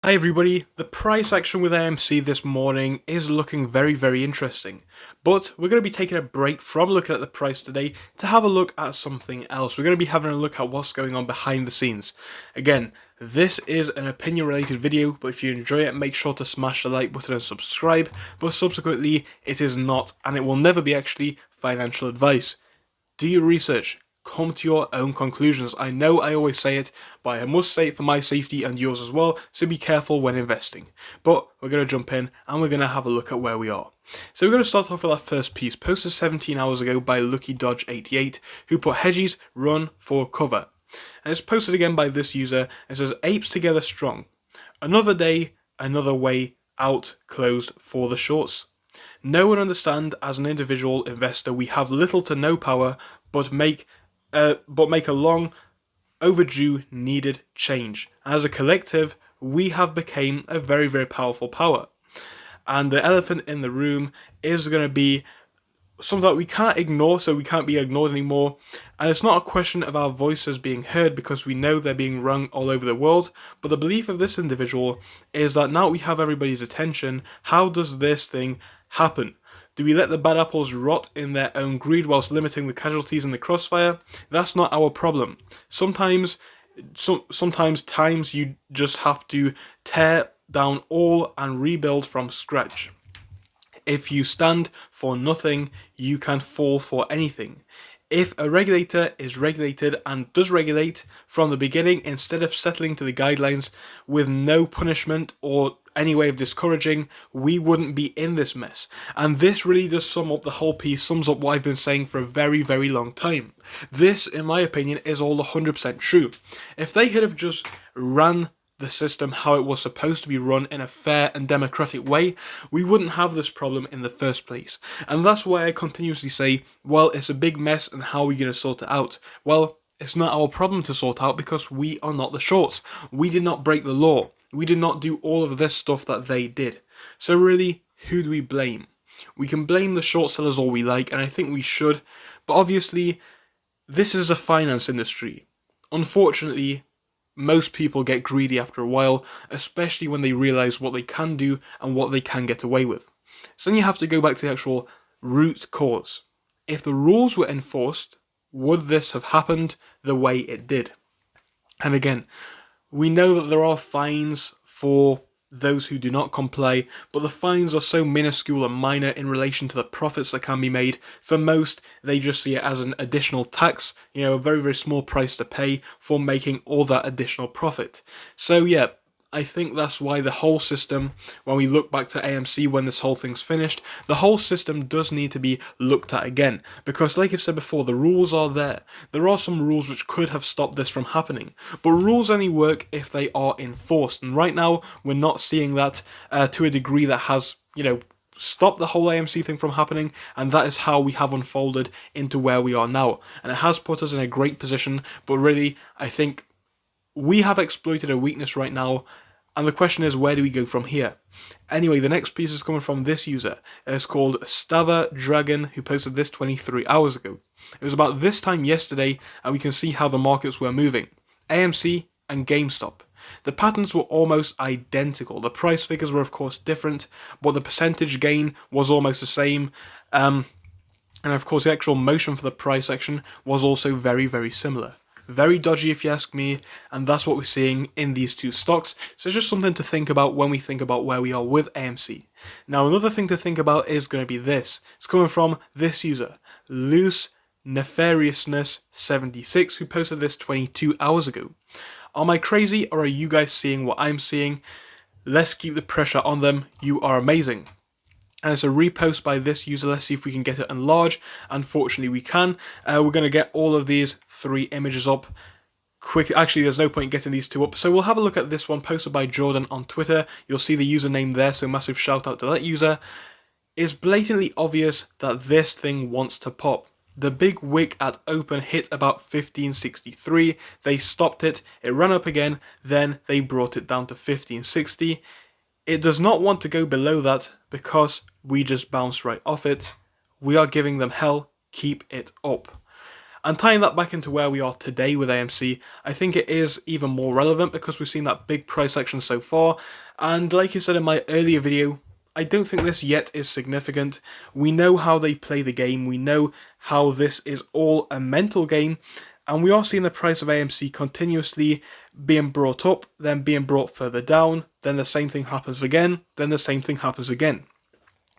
Hi everybody, the price action with AMC this morning is looking very interesting, but we're going to be taking a break from looking at the price today to have a look at something else. We're going to be having a look at what's going on behind the scenes. Again, this is an opinion related video, but if you enjoy it, make sure to smash the like button and subscribe, but subsequently it is not, and it will never be actually financial advice. Do your research. Come to your own conclusions. I know I always say it, but I must say it for my safety and yours as well, so be careful when investing. But we're going to jump in and we're going to have a look at where we are. So we're going to start off with our first piece, posted 17 hours ago by Lucky Dodge 88, who put hedges run for cover. And it's posted again by this user and says, apes together strong. Another day, another way out closed for the shorts. Know and understand, as an individual investor, we have little to no power, but make a long overdue needed change. As a collective, we have become a very powerful power. And the elephant in the room is going to be something that we can't ignore, so we can't be ignored anymore. And it's not a question of our voices being heard because we know they're being rung all over the world, but the belief of this individual is that now we have everybody's attention, how does this thing happen? Do we let the bad apples rot in their own greed whilst limiting the casualties in the crossfire? That's not our problem. Sometimes you just have to tear down all and rebuild from scratch. If you stand for nothing, you can fall for anything. If a regulator is regulated and does regulate from the beginning instead of settling to the guidelines with no punishment or any way of discouraging, we wouldn't be in this mess. And this really does sum up the whole piece, sums up what I've been saying for a very long time. This, in my opinion, is all 100% true. If they had have just ran the system how it was supposed to be run in a fair and democratic way, we wouldn't have this problem in the first place. And that's why I continuously say, well, it's a big mess and how are we going to sort it out? Well, it's not our problem to sort out because we are not the shorts. We did not break the law. We did not do all of this stuff that they did. So really, who do we blame? We can blame the short sellers all we like, and I think we should, but obviously, this is a finance industry. Unfortunately, most people get greedy after a while, especially when they realise what they can do and what they can get away with. So then you have to go back to the actual root cause. If the rules were enforced, would this have happened the way it did? And again, we know that there are fines for those who do not comply, but the fines are so minuscule and minor in relation to the profits that can be made. For most, they just see it as an additional tax, a very small price to pay for making all that additional profit. So yeah, I think that's why the whole system, when we look back to AMC when this whole thing's finished, the whole system does need to be looked at again. Because like I've said before, the rules are there. There are some rules which could have stopped this from happening. But rules only work if they are enforced. And right now, we're not seeing that to a degree that has, stopped the whole AMC thing from happening, and that is how we have unfolded into where we are now. And it has put us in a great position, but really, I think we have exploited a weakness right now, and the question is, where do we go from here? Anyway, the next piece is coming from this user. It's called Stava Dragon, who posted this 23 hours ago. It was about this time yesterday, and we can see how the markets were moving. AMC and GameStop. The patterns were almost identical. The price figures were of course different, but the percentage gain was almost the same. And of course the actual motion for the price action was also very similar. Very dodgy if you ask me, and that's what we're seeing in these two stocks. So it's just something to think about when we think about where we are with AMC. Now another thing to think about is going to be this. It's coming from this user, Loose Nefariousness 76, who posted this 22 hours ago. Am I crazy, or are you guys seeing what I'm seeing? Let's keep the pressure on them. You are amazing. And it's a repost by this user. Let's see if we can get it enlarged. Unfortunately, we can. We're going to get all of these 3 images up quick. Actually, there's no point getting these 2 up. So we'll have a look at this one posted by Jordan on Twitter. You'll see the username there, so massive shout out to that user. It's blatantly obvious that this thing wants to pop. The big wick at open hit about 1563. They stopped it. It ran up again. Then they brought it down to 1560. It does not want to go below that because we just bounced right off it. We are giving them hell. Keep it up. And tying that back into where we are today with AMC, I think it is even more relevant because we've seen that big price action so far, and like you said in my earlier video, I don't think this yet is significant. We know how they play the game, we know how this is all a mental game, and we are seeing the price of AMC continuously being brought up, then being brought further down, then the same thing happens again, then the same thing happens again.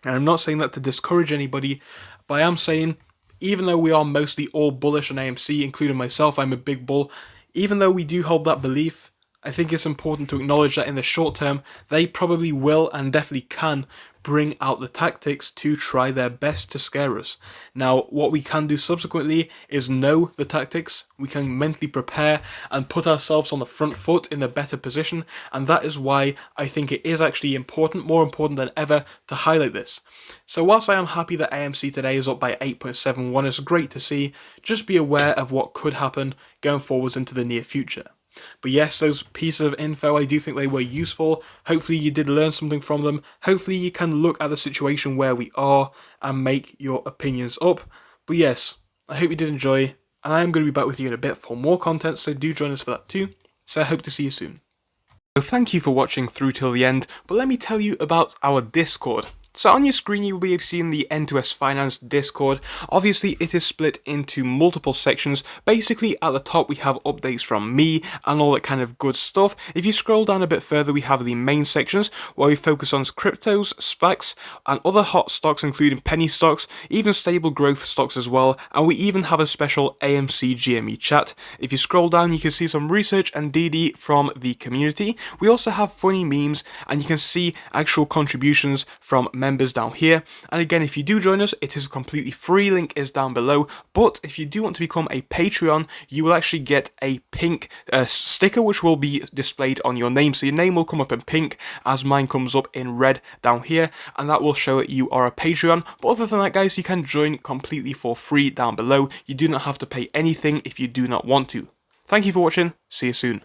And I'm not saying that to discourage anybody, but I am saying, even though we are mostly all bullish on AMC, including myself, I'm a big bull, even though we do hold that belief, I think it's important to acknowledge that in the short term, they probably will and definitely can bring out the tactics to try their best to scare us. Now, what we can do subsequently is know the tactics, we can mentally prepare and put ourselves on the front foot in a better position, and that is why I think it is actually important, more important than ever, to highlight this. So whilst I am happy that AMC today is up by 8.71, it's great to see, just be aware of what could happen going forwards into the near future. But yes, those pieces of info, I do think they were useful. Hopefully you did learn something from them. Hopefully you can look at the situation where we are and make your opinions up. But yes, I hope you did enjoy, and I am going to be back with you in a bit for more content, so do join us for that too. So I hope to see you soon. So thank you for watching through till the end, but let me tell you about our Discord. So on your screen you will be seeing the N2S Finance Discord. Obviously it is split into multiple sections. Basically at the top we have updates from me and all that kind of good stuff. If you scroll down a bit further we have the main sections where we focus on cryptos, SPACs and other hot stocks including penny stocks, even stable growth stocks as well, and we even have a special AMC GME chat. If you scroll down you can see some research and DD from the community. We also have funny memes and you can see actual contributions from members down here, and again if you do join us it is completely free, link is down below, but if you do want to become a Patreon you will actually get a pink sticker which will be displayed on your name, so your name will come up in pink as mine comes up in red down here, and that will show that you are a Patreon. But other than that guys, you can join completely for free down below. You do not have to pay anything if you do not want to. Thank you for watching, see you soon.